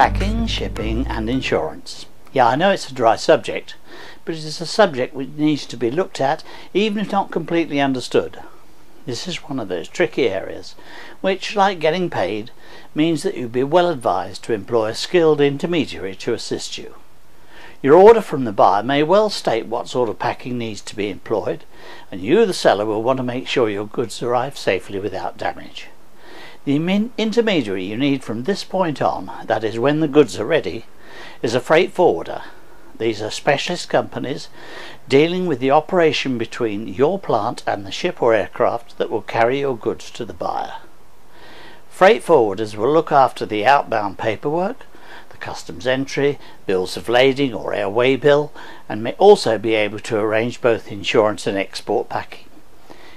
Packing, shipping and insurance. Yeah, I know it's a dry subject, but it is a subject which needs to be looked at, even if not completely understood. This is one of those tricky areas which, like getting paid, means that you'd be well advised to employ a skilled intermediary to assist you. Your order from the buyer may well state what sort of packing needs to be employed, and you, the seller, will want to make sure your goods arrive safely without damage. The intermediary you need from this point on, that is when the goods are ready, is a freight forwarder. These are specialist companies dealing with the operation between your plant and the ship or aircraft that will carry your goods to the buyer. Freight forwarders will look after the outbound paperwork, the customs entry, bills of lading or airway bill, and may also be able to arrange both insurance and export packing,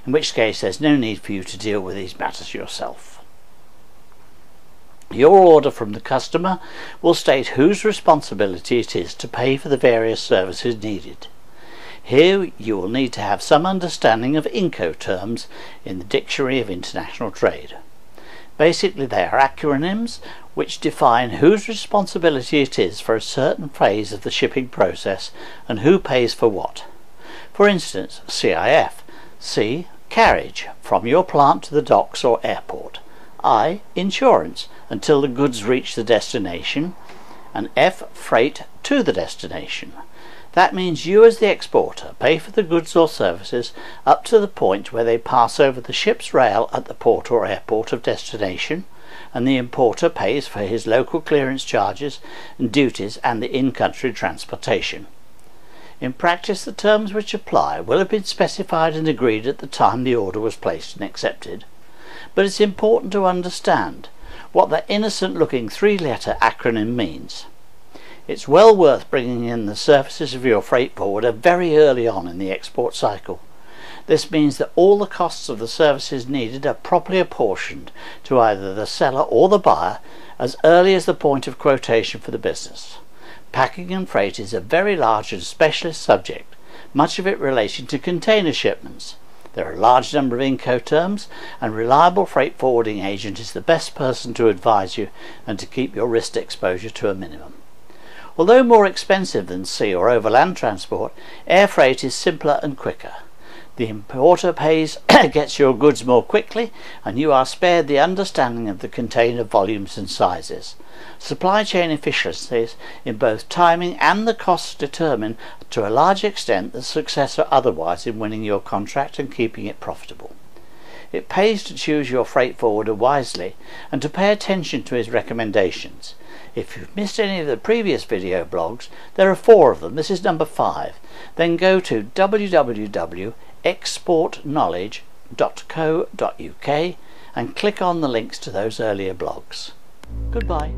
in which case there's no need for you to deal with these matters yourself. Your order from the customer will state whose responsibility it is to pay for the various services needed. Here you will need to have some understanding of Incoterms in the Dictionary of International Trade. Basically, they are acronyms which define whose responsibility it is for a certain phase of the shipping process and who pays for what. For instance, CIF, C, carriage from your plant to the docks or airport, I, insurance until the goods reach the destination, and F, freight to the destination. That means you as the exporter pay for the goods or services up to the point where they pass over the ship's rail at the port or airport of destination, and the importer pays for his local clearance charges and duties and the in-country transportation. In practice, the terms which apply will have been specified and agreed at the time the order was placed and accepted. But it's important to understand what the innocent-looking three-letter acronym means. It's well worth bringing in the services of your freight forwarder very early on in the export cycle. This means that all the costs of the services needed are properly apportioned to either the seller or the buyer as early as the point of quotation for the business. Packing and freight is a very large and specialist subject, much of it relating to container shipments. There are a large number of Incoterms, and reliable freight forwarding agent is the best person to advise you and to keep your risk exposure to a minimum. Although more expensive than sea or overland transport, air freight is simpler and quicker. The importer pays gets your goods more quickly, and you are spared the understanding of the container volumes and sizes. Supply chain efficiencies in both timing and the costs determine to a large extent the success or otherwise in winning your contract and keeping it profitable. It pays to choose your freight forwarder wisely and to pay attention to his recommendations. If you've missed any of the previous video blogs, there are 4 of them. This is number 5. Then go to www.exportknowledge.co.uk and click on the links to those earlier blogs. Goodbye.